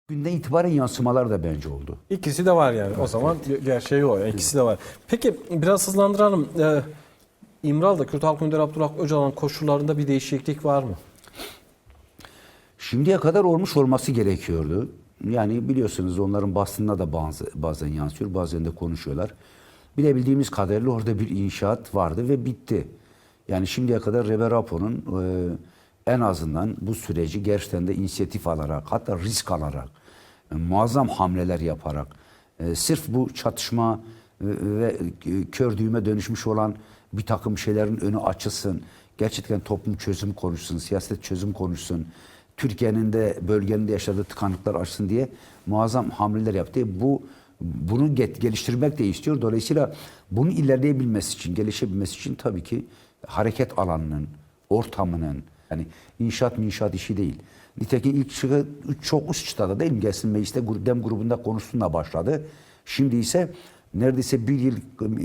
Günden itibaren yansımalar da bence oldu. İkisi de var yani. O zaman gerçeği o. İkisi de var. Peki biraz hızlandıralım. İmralı'da Kürt Halk Önderi Abdullah Öcalan koşullarında bir değişiklik var mı? Şimdiye kadar olmuş olması gerekiyordu. Yani biliyorsunuz onların basında da bazen yansıyor, bazen de konuşuyorlar. Bilebildiğimiz kadarıyla orada bir inşaat vardı ve bitti. Yani şimdiye kadar Rebe Rapo'nun en azından bu süreci gerçekten de inisiyatif alarak, hatta risk alarak, muazzam hamleler yaparak, sırf bu çatışma ve kör düğüme dönüşmüş olan bir takım şeylerin önü açılsın, gerçekten toplum çözüm konuşsun, siyaset çözüm konuşsun, Türkiye'nin de bölgenin de yaşadığı tıkanıklar açsın diye muazzam hamleler yaptı. Bunu geliştirmek de istiyor. Dolayısıyla bunun ilerleyebilmesi için, gelişebilmesi için tabii ki hareket alanının, ortamının, yani inşaat işi değil. Nitekim ilk çok üst çıtada değil mi? Gelsin Meclis'te Dem grubunda konuştuğunda başladı. Şimdi ise neredeyse 1 yıl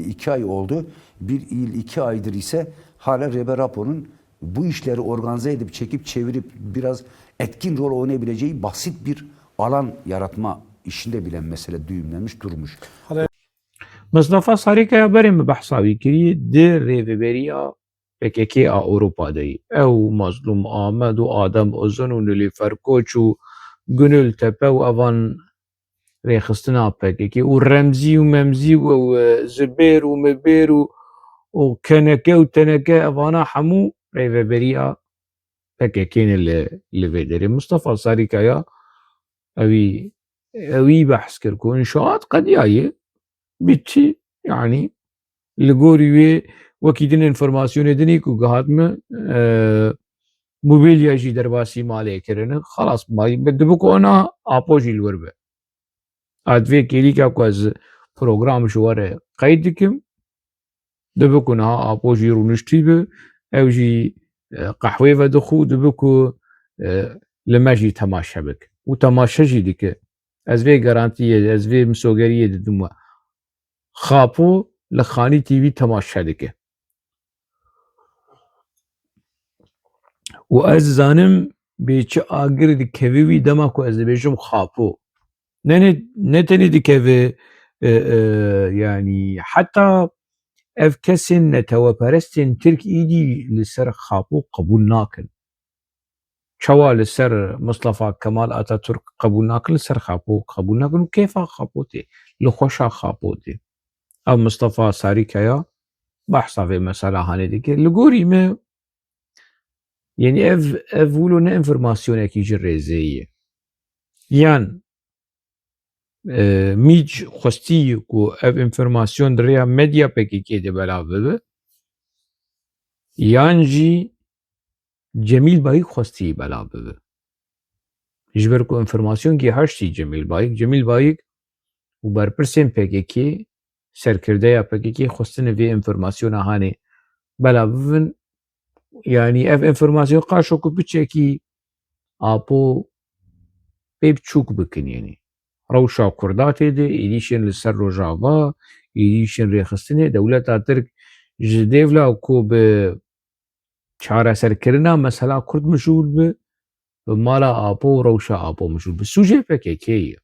2 ay oldu. 1 yıl 2 aydır ise hala Rebe Rapo'nun bu işleri organize edip çekip çevirip biraz etkin rol oynayabileceği basit bir alan yaratma işinde bile mesele düğümlenmiş durmuş. مصطفى ساریکا بریم بحثاوی کری در ریوبریا پککی اوروپا دی او مظلوم آمد و آدم ازن و نلیفر کوچ و گنل تپه و اوان ریخستنا پککی و رمزی و ممزی و زبیر و مبیر و کنکه و تنکه اوانا حمو ریوبریا پککین اللي بدري مصطفى ساریکا یا اوی بحث کرکو انشاءات قد یایه bitti yani ligoriye vakidin enformasyon edini ku gahat mı mobilyacı derbasi maliye kerene خلاص بدبك ona apojil verbe adve keli ka az program şu var kaydikim debekuna apojil runuştibe evji kahve ve dxu debeku لماجي تماشا بك وتماشاجي ديك ازوي garantiye ازوي مسوگریه dedim خاپو لخانی تیوی تماشا دکه و از زانم بیچه آگر دکوی دما کو از بیشم خاپو نه تنی دکوی yani hatta ev kesin neteveperestin Türk idi لسر خاپو قبول ناکن شوا لسر مصطفى كمال اتاتürk قبول ناکن لسر خاپو قبول ناکن كيفا خاپو تي لخوشا خاپو تي او مصطفى ساریکایا بحثا في مسألة هاني ديكي لقوري ما يعني اف ولو نه انفرماسيون اكي جريزية يان ميج خستي كو اف انفرماسيون دريا ميديا بكي كي دي بلا ببه يان جي جميل بايك خستي بلا ببه جبر كو انفرماسيون كي هاشتي جميل بايك و برپرسين بكي كي سرکرده پکیکی خواستن وی انفرماسیون هانی بلا بفن yani ev enformasyon karşı ku biçeki apo pepçuk bikin yani rewşa kurdatê de êdîşên li ser rojava êdîşên rêxistinê dewleta Tirk ji dêvla ku bi çareserkirina mesela Kurd mijûl bi bi mala apo rewşa apo mijûl bi sûcê PKK ye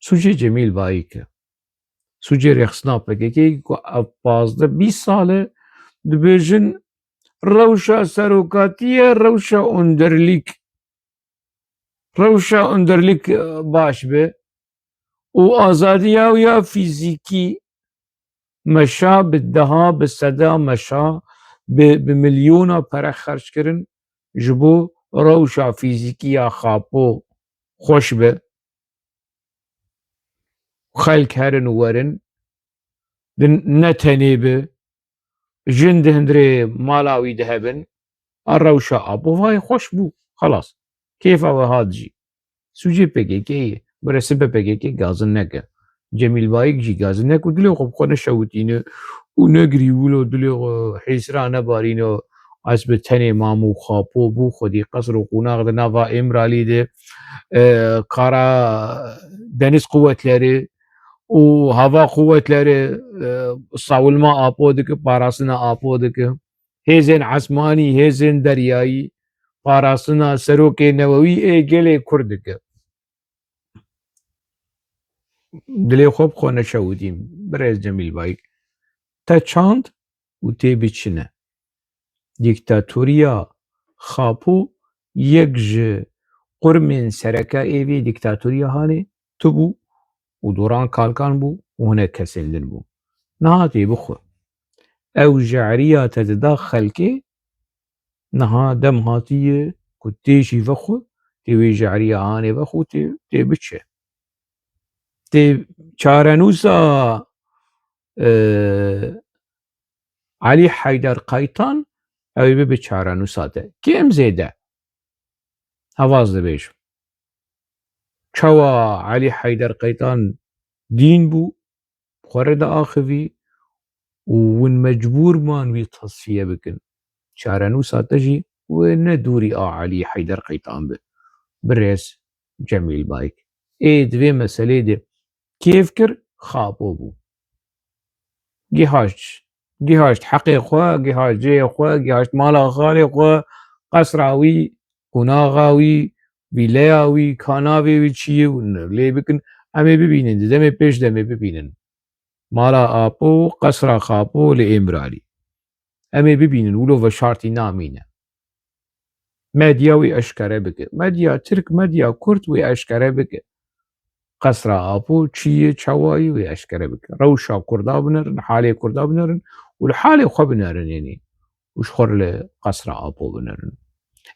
sûcê Cemîl Bayîk e sûcê rêxistina PKK ku ev 15-20 sal e dibêjin rewşa serokatiye rewşa underlîk baş be û azadiya ya fîzîkî meşa bi deha bi seda meşa bi milyona pere xerç kirin ji bo rewşa fîzîkî ya xapo xweş be xelk herin û werin ne tenê be jin di hundirê mala wî dihebin a rewşa apo vay xweş bû xelas kêfa we hat jî sûcê PKK ye bire sibe PKK gazin neke Cemîl Bayîk jî gazin nek û dilê xwe bi xwe neşewitîne û negirîbûlo dilê xwe hêsira nebarîne ez bi tenê mam û xapo bû xwedî qesr û qonax di nava Êmiralî de kara deniz quvvetlerê û hava quvvetlerê sawilma apo dike parastina apo dike hêzên esmanî hêzên deryayî parastina serokê Newewî ê gelê Kurd dike. Dilê xwe bixwe neşewitîm. Birêz Cemîl Bayîk. Te çand û tê biçine. Dîktatûriya Xapû yek ji qurmên sereke êvî dîktatûriya hanê tibû û doran kalkan bû û hinek kesên din bû. Niha tê bixwe. Ew jeriya te dida xelkê niha dem hatiye ku tê jî vexwe tê wê jeriya hanê vexwe û tê biçe. Tê çarenûsa Elî Heyder Qaytan ew ê bibe çarenûsa te. Kêm zêde? Hevaz dibêjim. Çawa Elî Heyder Qaytan dîn bû, xwe re diaxivî û hûn mecbûr man wî tasfiye bikin. Çarenûsa te jî wê ne dûrî a Elî Heyder Qaytan be. Birêz Cemîl Bayîk. Ê divê meselê de kêf kir, Xapû bû. Gîhaşt heqê xwe, gîhaşt ciyê xwe, gîhaşt mala xalê xwe, qesra wî, qonaxa wî, vîleya wî, kanavê wî çi ye hûn lê bikin em ê bibînin di demê pêş demê bibînin. Mala Apû, qesra Xapû li Êmiralî. Em ê bibînin wilo veşartî namîne. Medya wî eşkere bike. Medya Tirk, medya Kurd wî eşkere bike. Qesra Apû çi ye çawa ye wê eşkere bike. Rewşa Kurda binerin, halê Kurda binerin û li halê xwe binerin yenî. û ji xwe re li qesra Apû binerin.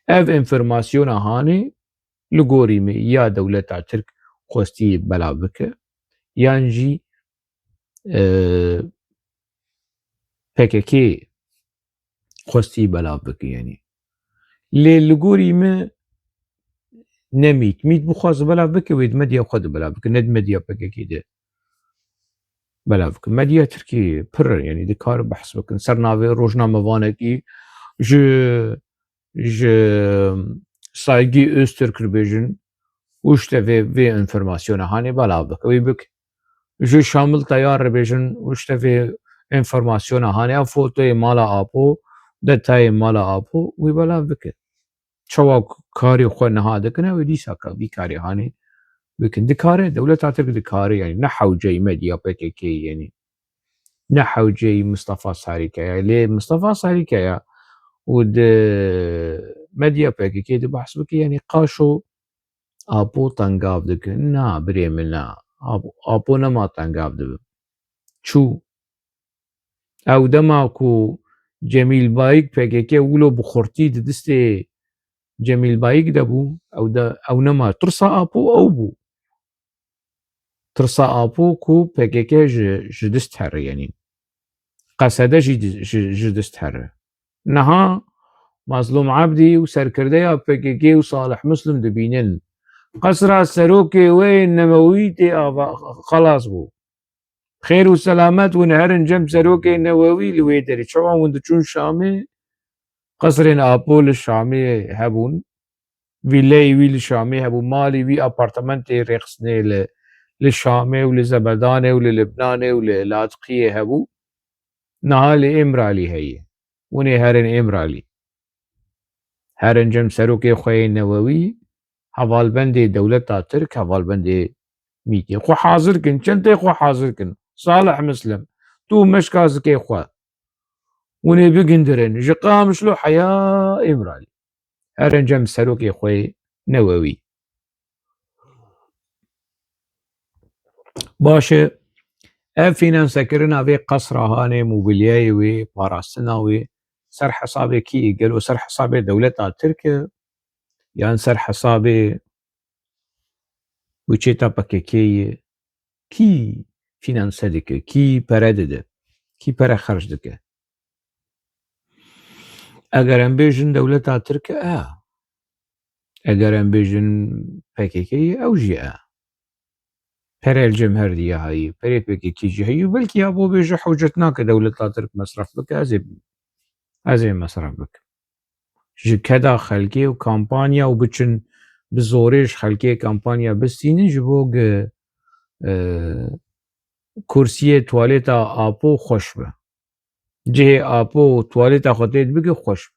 Ev enformasyona hanê li gorî me ya dewleta Tirk xwestî belav bike yan jî PKK xwestî belav bike yenî. Lê li gorî me ne mît bixwaz belav bike wê di medya xwe de belav bike ne di medya PKK de belav bike. Medya Tirkiyê pir yenî dikarin behs bikin. Sernavê rojnamevanekî ji Saygî Öztürk dibêjin û ji tevê vê enformasyona hanê belav bike. Wê bike. Ji Şamil Teyar dibêjin û ji tevê enformasyona hanê ya fotoyê mala Apû, detayê mala Apû wê belav bike. Çawa karê xwe niha dikin ew ê dîsa vî karê hanê bikin. Dikare dewleta Tirk dikare yenî ne hewceyî medya PKK'yê yenî. Ne hewceyî Mustafa Serîkeya. Lê Mustafa Serîkeya û di medya PKK'yê de behs bike yenî qaşo Apû tengav dikin. Na birê min na. Apû nema tengav dibin. Çû ew dema ku Cemîl Bayîk PKK wilo bi xurtî di distê Cemîl Bayîk de bû ew nema tirsa Apû ew bû. Tirsa Apû ku PKK ji dist here yenî. Qesede jî ji dist here. Niha Mazlûm Ebdî û serkirdeya PKK û Salih Muslim dibînin qesra serokê wê Newewî tê ava xelas bû. Xêr û selamet hûn herin cem serokê Newewî li wê derê. Çawa hûn diçûn Şamê qesrên Apû li Şamê hebûn. Vîleyê wî li Şamê hebû. Malê wî apartementê rêxistinê li Şamê û li Zebedanê û li Libnanê û li Latiqiyê hebû. Niha li Êmiralî heye. Hûn ê herin Êmiralî. Herin cem serokê xwe yê Newewî hevalbendê dewleta Tirk hevalbendê mîtê. Xwe hazir kin. Çentê xwe hazir kin. Salih Muslim tu meşka zikê xwe. Hûn ê bigindirin. Ji Qamişlo heya Êmiralî. Herin cem serokê xwe yê Newewî. Baş e ev fînansekirina vê qesra hanê mobilyayê wê parastina wê ser hesabê kî gelo ser hesabê dewleta Tirk e yan ser hesabê wîçeta PKK'yê kî fînanse dike, kî pere dide, kî pere xerc dike. Eger em bêjin dewleta Tirk e, eger em bêjin PKK'yê ew jî e. Perê li cem her diye hayî, perê PKK jî hayî û belkî ya bo bêje hewcet nake dewleta Tirk mesref bike ez ê mesref bikim. Ji keda xelkê û kampanya û biçin bi zorê ji xelkê kampanya bistînin ji bo kursiyê tuvalêta Apû xweş be. Cihê Apû tuvalêta xwe tê dibike xweş be.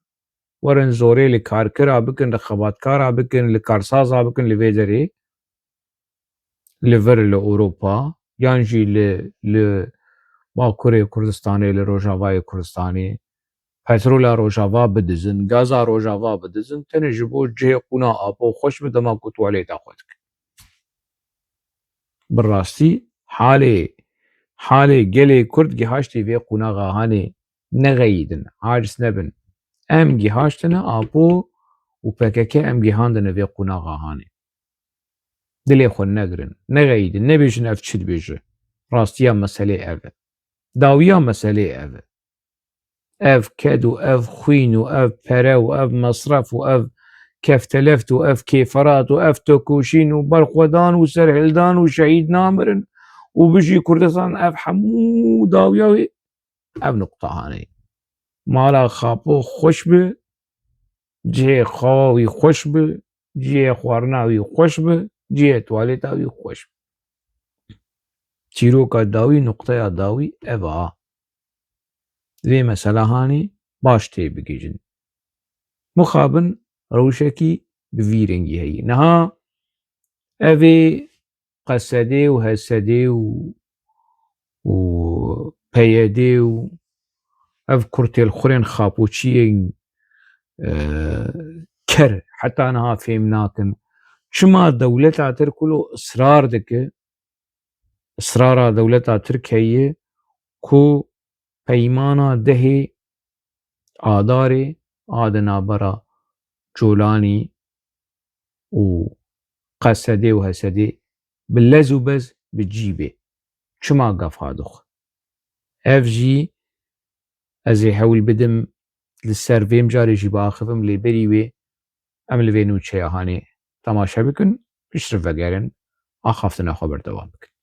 ورن زورê li karkira bikin, li xebatkara bikin, li karsaza bikin li vê derê li vir li Ewropa yan jî li Bakurê Kurdistanê, li Rojavayê Kurdistanê petrola Rojava bidizin, gaza Rojava bidizin, tenê ji bo cihê qûna apo xweş bi dema ku tualêta xwe dikin. Bi rastî halê gelê Kurd gihaştî vê qunaxa hanê neğeyîdin, aciz nebin. Em gihaştine apo û PKK em gihandine vê qunaxa hanê. Dilê xwe negirin, neğeyîdin, nebêjin ev çi dibêje. Rastiya meselê ev e. Dawiya meselê ev e. Ev ked û ev xwîn û ev pere û ev mesref û ev kefteleft û ev kêferat û ev tokuşîn û berxwedan û serhildan û şehîd namirin û bijî Kurdistan ev hemû dawiya wê ev nuqta hanê. Mala xapo xweş bi, cihê xawa wî xweş bi, cihê xwarina wî xweş bi, cihê tualêta wî xweş bi. Çîroka dawî, nuqteya dawî ev a. Vê mesela hanê baş tê bigîjin. Mixabin rewşekî bi vî rengî heye. Niha evê qesedê û hesedê û peyedê û ev kurtêlxurên xapoçiyên ker heta niha fêm nakin. Çima dewleta Tirkilo ısrar dike, ısrara dewleta Tirkiyeyê ku peymana dehê Adarê a di navbera Colanî û Qesedê û Hesedê bi lez û bez bicî be. Çima gefa dixwe? Ev jî ez ê hewl bidim li ser vêm carê jî biaxivim lêberî wê em li vê nûçeya hanê temaşe bikin, piştre vegerin, axaftina xwe berdewam bikin.